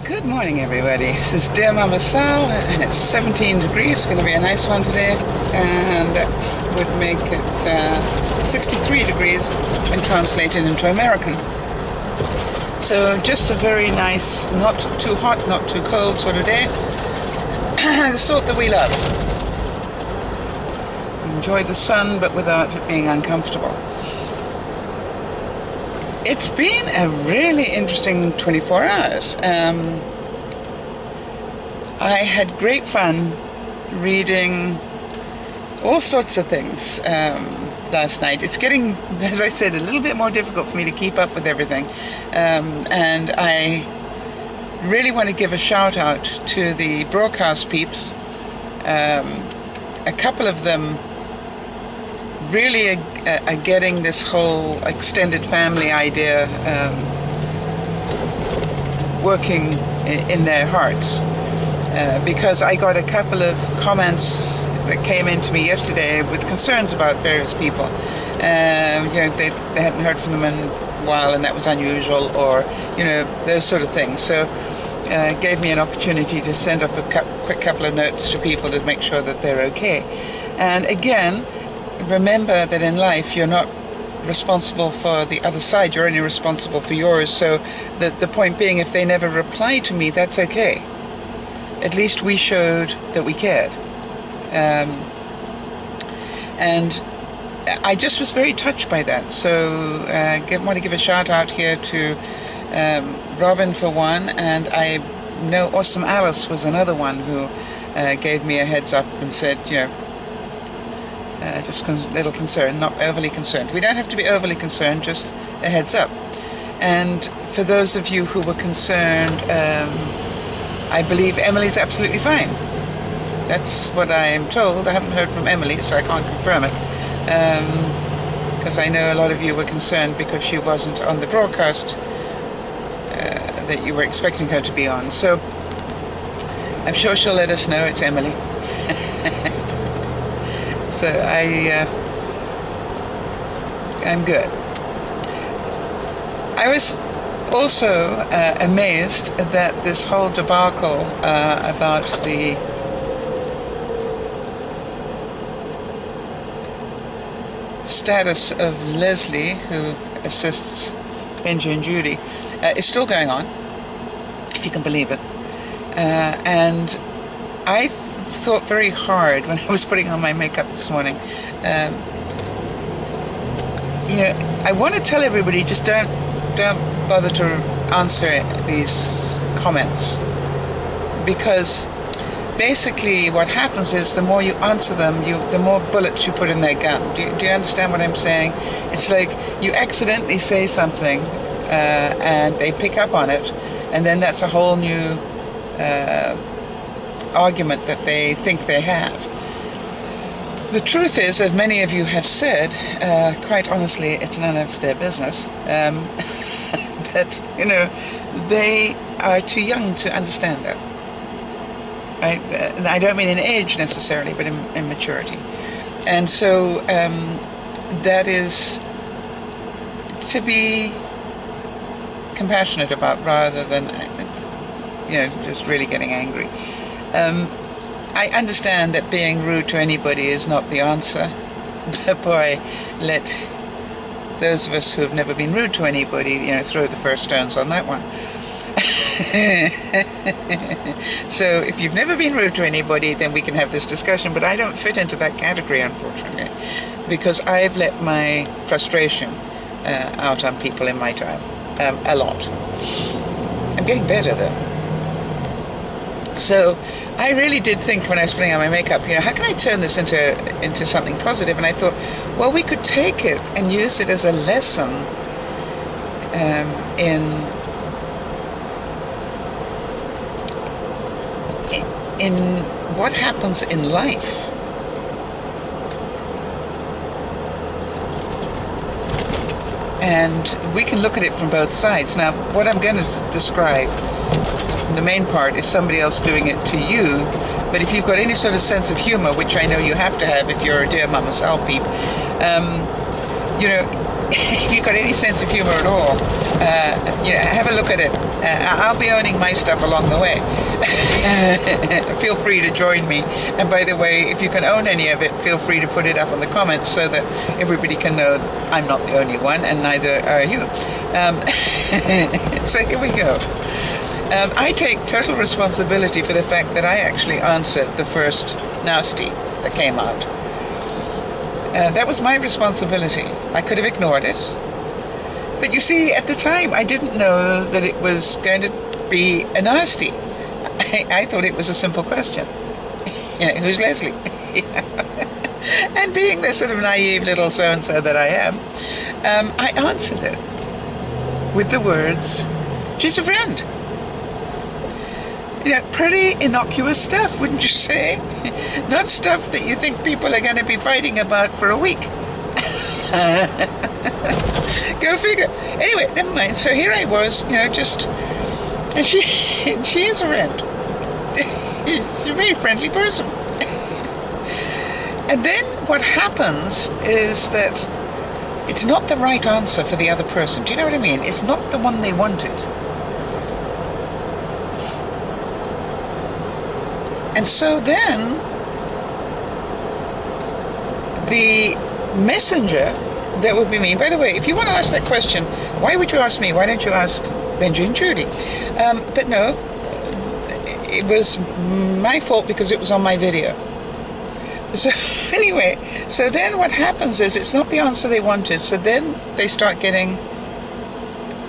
Good morning, everybody. This is Dear Mama Sal, and it's 17 degrees. It's going to be a nice one today, and that would make it 63 degrees when translated into American. So just a very nice, not too hot, not too cold sort of day. The sort that we love. Enjoy the sun, but without it being uncomfortable. It's been a really interesting 24 hours. I had great fun reading all sorts of things last night. It's getting, as I said, a little bit more difficult for me to keep up with everything. And I really want to give a shout out to the broadcast peeps. A couple of them really are getting this whole extended family idea working in their hearts. Because I got a couple of comments that came into me yesterday with concerns about various people. You know, they hadn't heard from them in a while, and that was unusual, or you know, those sort of things. So it gave me an opportunity to send off a quick couple of notes to people to make sure that they're okay. And again, remember that in life you're not responsible for the other side, you're only responsible for yours. So the point being, if they never reply to me, that's okay. At least we showed that we cared. And I just was very touched by that. So I want to give a shout out here to Robin for one, and I know Awesome Alice was another one who gave me a heads up and said, you know, just a little concerned, not overly concerned. We don't have to be overly concerned, just a heads up. And for those of you who were concerned, I believe Emily's absolutely fine. That's what I am told. I haven't heard from Emily, so I can't confirm it. Because I know a lot of you were concerned because she wasn't on the broadcast that you were expecting her to be on. So I'm sure she'll let us know it's Emily. So I'm good. I was also amazed that this whole debacle about the status of Leslie, who assists Benji and Judy, is still going on, if you can believe it. And I thought very hard when I was putting on my makeup this morning. You know, I want to tell everybody, just don't bother to answer these comments, because basically what happens is the more you answer them, the more bullets you put in their gun. Do you understand what I'm saying? It's like you accidentally say something and they pick up on it, and then that's a whole new argument that they think they have. The truth is, as many of you have said, quite honestly, it's none of their business. But, you know, they are too young to understand that. Right? And I don't mean in age necessarily, but in maturity. And so that is to be compassionate about, rather than, you know, just really getting angry. I understand that being rude to anybody is not the answer, but boy, let those of us who have never been rude to anybody, you know, throw the first stones on that one. So if you've never been rude to anybody, then we can have this discussion, but I don't fit into that category, unfortunately, because I've let my frustration out on people in my time. a lot. I'm getting better though. So I really did think when I was putting on my makeup, how can I turn this into something positive? And I thought, well, we could take it and use it as a lesson in what happens in life. And we can look at it from both sides. Now, what I'm going to describe, the main part, is somebody else doing it to you. But if you've got any sort of sense of humor, which I know you have to have if you're a Dear Mama Sal peep, if you've got any sense of humor at all, have a look at it. I'll be owning my stuff along the way. Feel free to join me. And by the way, if you can own any of it, feel free to put it up in the comments so that everybody can know I'm not the only one, and neither are you. So here we go. I take total responsibility for the fact that I actually answered the first nasty that came out. That was my responsibility. I could have ignored it. But you see, at the time, I didn't know that it was going to be a nasty. I thought it was a simple question. Who's Leslie? And being the sort of naive little so-and-so that I am, I answered it with the words, she's a friend. Pretty innocuous stuff, wouldn't you say? Not stuff that you think people are going to be fighting about for a week. Go figure. Anyway, never mind. So here I was, and she is a friend. She's a very friendly person. And then what happens is that it's not the right answer for the other person. Do you know what I mean? It's not the one they wanted. And so then the messenger, that would be me. By the way, if you want to ask that question, why would you ask me? Why don't you ask Benji and Judy? But no, it was my fault because it was on my video. So anyway, so then what happens is it's not the answer they wanted. So then they start getting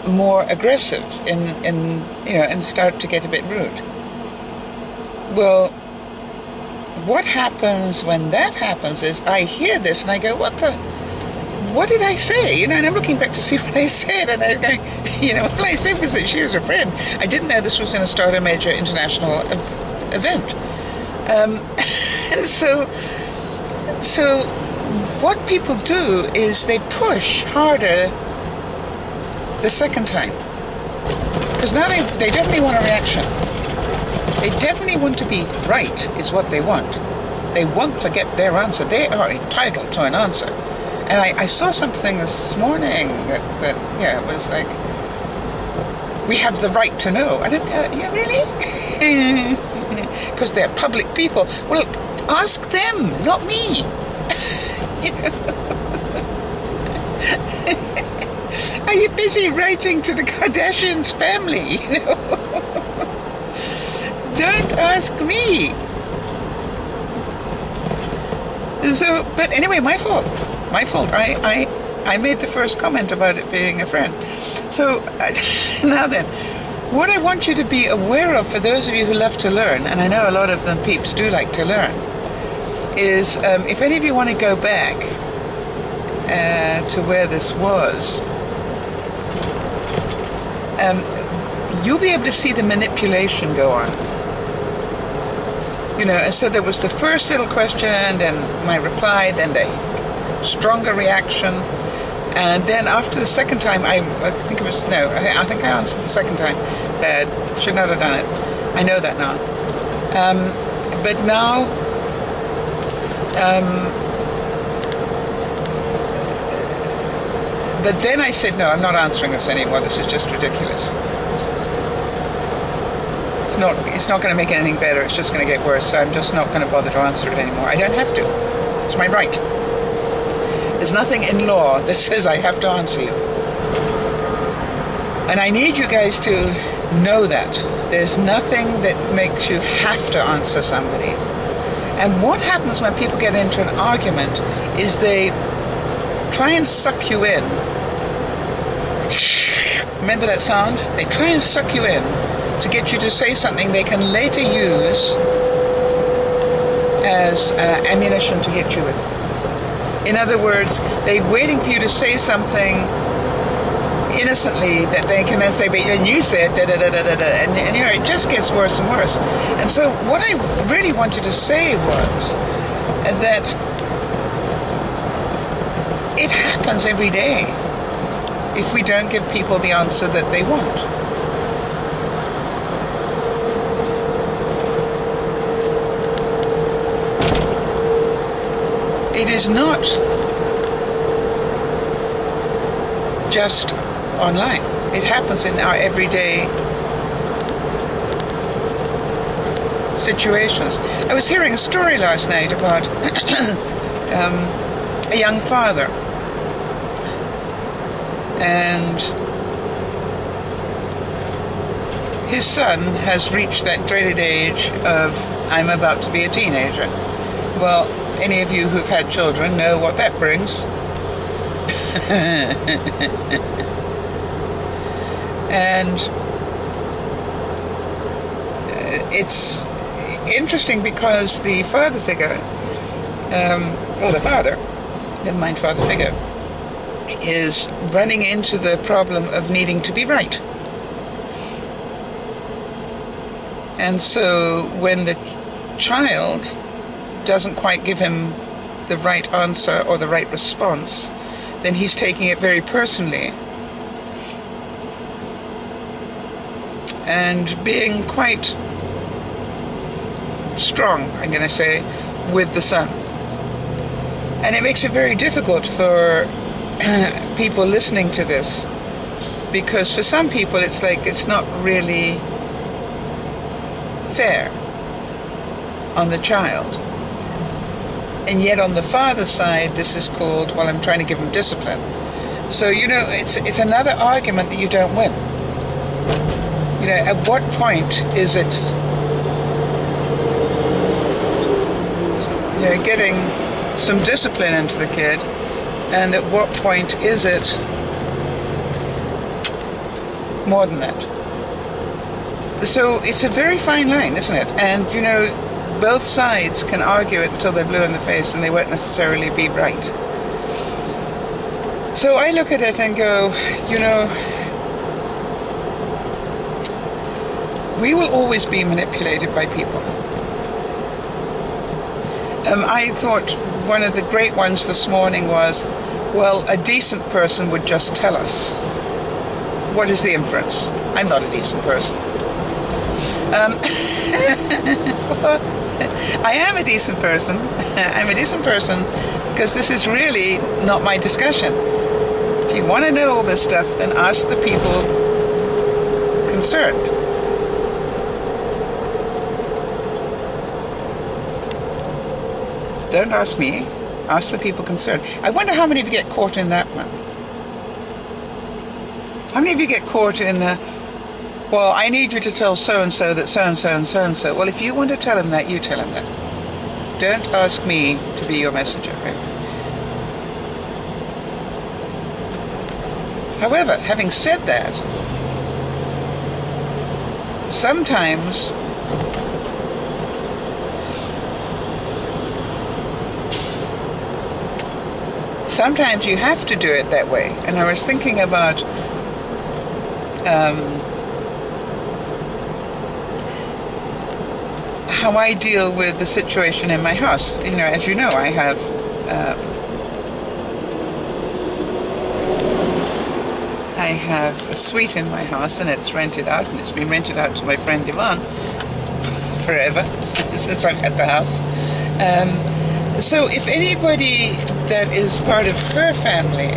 more aggressive and start to get a bit rude. Well, what happens when that happens is I hear this and I go, what did I say? And I'm looking back to see what I said, and I'm going, what I said was that she was a friend. I didn't know this was going to start a major international event. And so what people do is they push harder the second time. Because now they definitely want a reaction. They definitely want to be right, is what they want. They want to get their answer. They are entitled to an answer. And I saw something this morning that it was like, we have the right to know. And I'm going, yeah, really? Because they're public people. Well, ask them, not me. Are you busy writing to the Kardashians family? Don't ask me. So, but anyway, my fault. I made the first comment about it being a friend. So now then, what I want you to be aware of, for those of you who love to learn, and I know a lot of them peeps do like to learn, is if any of you want to go back to where this was, you'll be able to see the manipulation go on. And so there was the first little question, then my reply, then the stronger reaction, and then after the second time, I think I answered the second time bad. Should not have done it. I know that now. But now, but then I said, no, I'm not answering this anymore. This is just ridiculous. It's not going to make anything better. It's just going to get worse. So I'm just not going to bother to answer it anymore. I don't have to. It's my right. There's nothing in law that says I have to answer you. And I need you guys to know that. There's nothing that makes you have to answer somebody. And what happens when people get into an argument is they try and suck you in Remember that sound? They try and suck you in to get you to say something they can later use as ammunition to hit you with. In other words, they're waiting for you to say something innocently that they can then say, but then you said da da da da da da, and you know, it just gets worse and worse. And so what I really wanted to say was that it happens every day if we don't give people the answer that they want. It is not just online. It happens in our everyday situations. I was hearing a story last night about a young father, and his son has reached that dreaded age of, I'm about to be a teenager. Well, any of you who've had children know what that brings. And it's interesting because the father figure, or the father, never mind father figure, is running into the problem of needing to be right. And so when the child doesn't quite give him the right answer or the right response, then he's taking it very personally and being quite strong, I'm going to say, with the son. And it makes it very difficult for people listening to this, because for some people it's like it's not really fair on the child. And yet on the father's side, this is called, well, I'm trying to give him discipline. So, you know, it's another argument that you don't win. You know, at what point is it, you know, getting some discipline into the kid, and at what point is it more than that? So it's a very fine line, isn't it? And, you know, both sides can argue it until they're blue in the face and they won't necessarily be right. So I look at it and go, you know, we will always be manipulated by people. I thought one of the great ones this morning was, well, a decent person would just tell us. What is the inference? I'm not a decent person. Well, I am a decent person. I'm a decent person because this is really not my discussion. If you want to know all this stuff, then ask the people concerned. Don't ask me. Ask the people concerned. I wonder how many of you get caught in that one. How many of you get caught in the, well, I need you to tell so-and-so that so-and-so and so-and-so. Well, if you want to tell him that, you tell him that. Don't ask me to be your messenger. Right? However, having said that, sometimes you have to do it that way. And I was thinking about how I deal with the situation in my house. You know, as you know, I have a suite in my house, and it's rented out, and it's been rented out to my friend Yvonne forever since I've had the house. So if anybody that is part of her family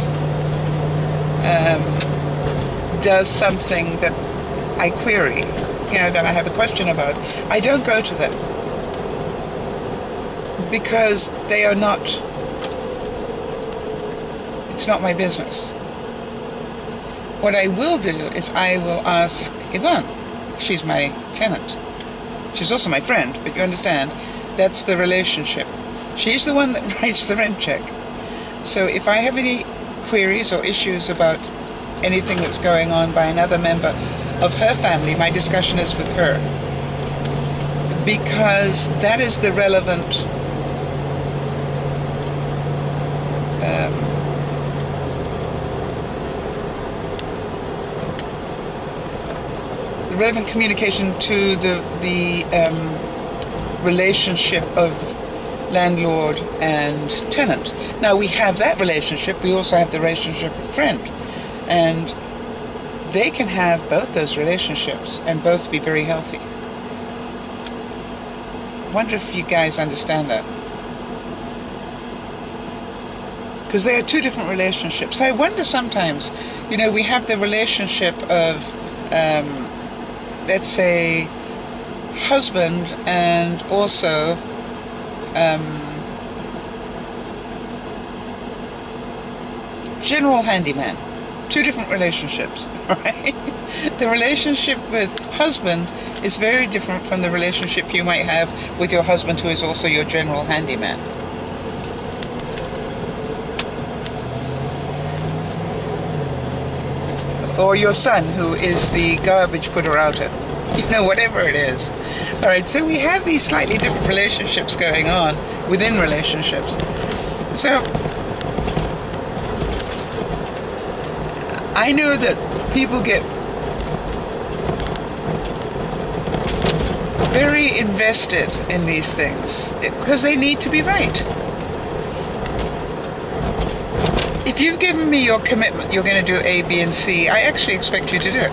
does something that I query, you know, that I have a question about, I don't go to them, because they are not, it's not my business. What I will do is I will ask Yvonne. She's my tenant. She's also my friend, but you understand, that's the relationship. She's the one that writes the rent check. So if I have any queries or issues about anything that's going on by another member of her family. My discussion is with her, because that is the relevant communication to the relationship of landlord and tenant. Now we have that relationship, we also have the relationship of friend, and they can have both those relationships and both be very healthy. I wonder if you guys understand that, because they are two different relationships. I wonder sometimes, you know, we have the relationship of let's say husband and also general handyman. Two different relationships, right? The relationship with husband is very different from the relationship you might have with your husband who is also your general handyman. Or your son who is the garbage putter-outer. You know, whatever it is. Alright, so we have these slightly different relationships going on within relationships. So I know that people get very invested in these things because they need to be right. If you've given me your commitment, you're going to do A, B, and C, I actually expect you to do it.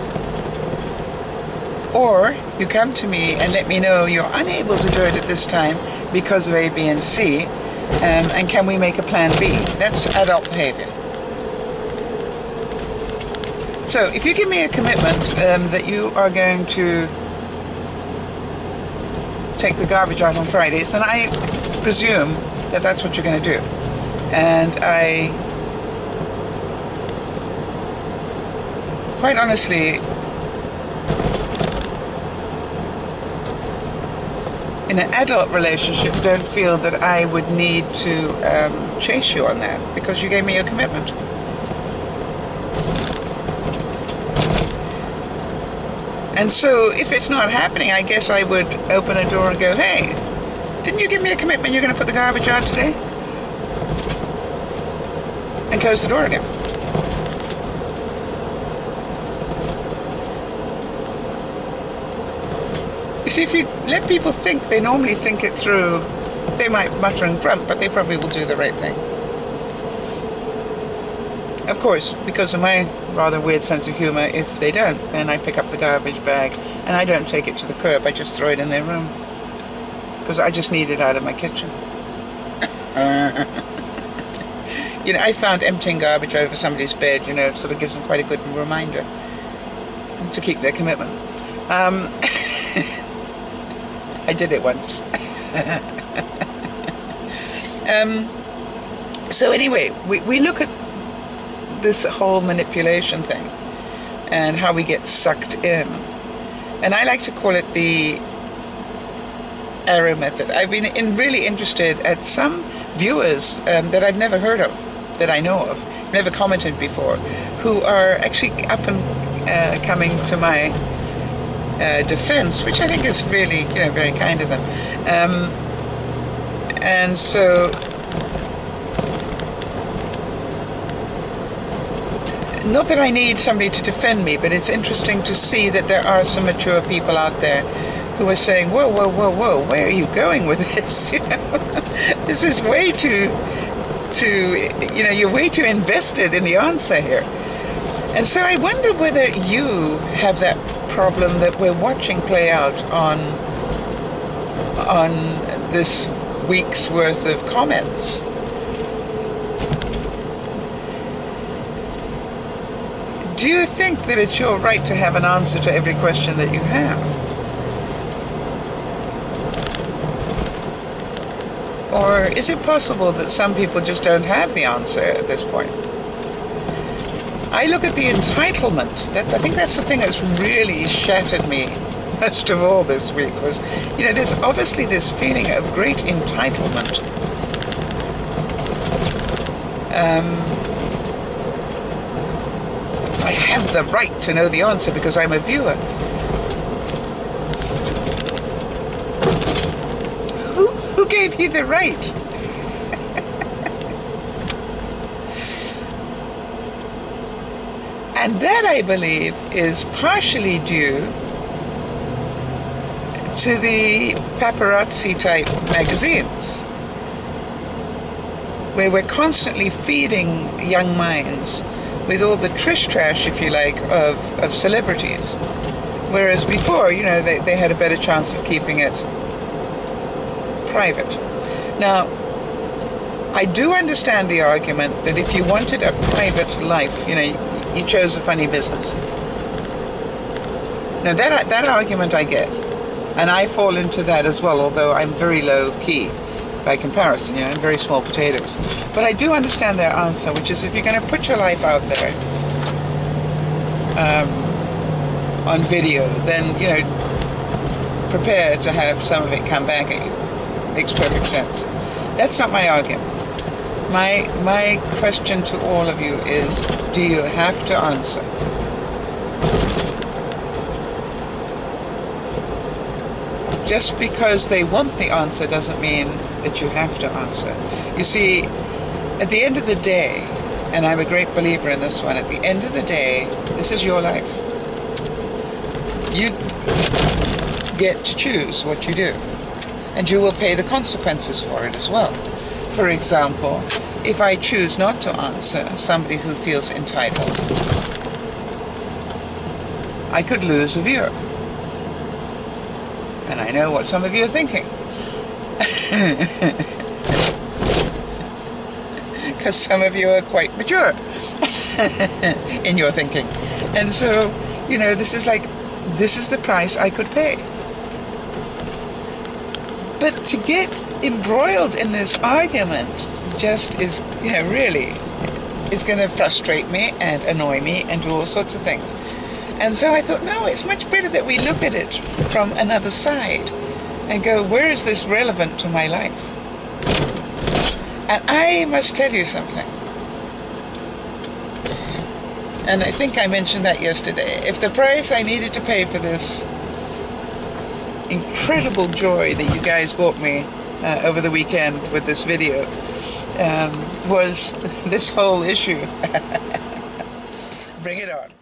Or you come to me and let me know you're unable to do it at this time because of A, B, and C, and can we make a plan B? That's adult behavior. So if you give me a commitment that you are going to take the garbage out on Fridays, then I presume that that's what you're going to do. And I, quite honestly, in an adult relationship, don't feel that I would need to chase you on that because you gave me a commitment. And so if it's not happening, I guess I would open a door and go, hey, didn't you give me a commitment you're going to put the garbage out today? And close the door again. You see, if you let people think, they normally think it through. They might mutter and grunt, but they probably will do the right thing. Of course, because of my rather weird sense of humor, if they don't, then I pick up the garbage bag and I don't take it to the curb, I just throw it in their room. Because I just need it out of my kitchen. You know, I found emptying garbage over somebody's bed, you know, it sort of gives them quite a good reminder to keep their commitment. I did it once. So anyway, we look at this whole manipulation thing and how we get sucked in, and I like to call it the arrow method. I've been really interested at some viewers that I've never heard of, that I know of, never commented before, who are actually up and coming to my defense, which I think is really, you know, very kind of them. And so not that I need somebody to defend me, but it's interesting to see that there are some mature people out there who are saying, whoa, whoa, whoa, whoa, where are you going with this? You know, this is way too, you know, you're way too invested in the answer here. And so I wonder whether you have that problem that we're watching play out on this week's worth of comments. Do you think that it's your right to have an answer to every question that you have? Or is it possible that some people just don't have the answer at this point? I look at the entitlement. I think that's the thing that's really shattered me most of all this week was, you know, there's obviously this feeling of great entitlement. I have the right to know the answer because I'm a viewer. Who gave you the right? And that, I believe, is partially due to the paparazzi type magazines, where we're constantly feeding young minds with all the trish trash, if you like, of celebrities. Whereas before, you know, they had a better chance of keeping it private. Now, I do understand the argument that if you wanted a private life, you know, you chose a funny business. Now that argument I get, and I fall into that as well, although I'm very low key by comparison, you know, I'm very small potatoes. But I do understand their answer, which is if you're going to put your life out there on video, then, you know, prepare to have some of it come back at you. Makes perfect sense. That's not my argument. My question to all of you is, do you have to answer? Just because they want the answer doesn't mean that you have to answer. You see, at the end of the day, and I'm a great believer in this one, at the end of the day, this is your life. You get to choose what you do, and you will pay the consequences for it as well. For example, if I choose not to answer somebody who feels entitled, I could lose a viewer. And I know what some of you are thinking. Because some of you are quite mature in your thinking. And so, you know, this is the price I could pay. But to get embroiled in this argument just is, you know, really is going to frustrate me and annoy me and do all sorts of things. And so I thought, no, it's much better that we look at it from another side and go, where is this relevant to my life? And I must tell you something. And I think I mentioned that yesterday. If the price I needed to pay for this incredible joy that you guys brought me over the weekend with this video was this whole issue. Bring it on.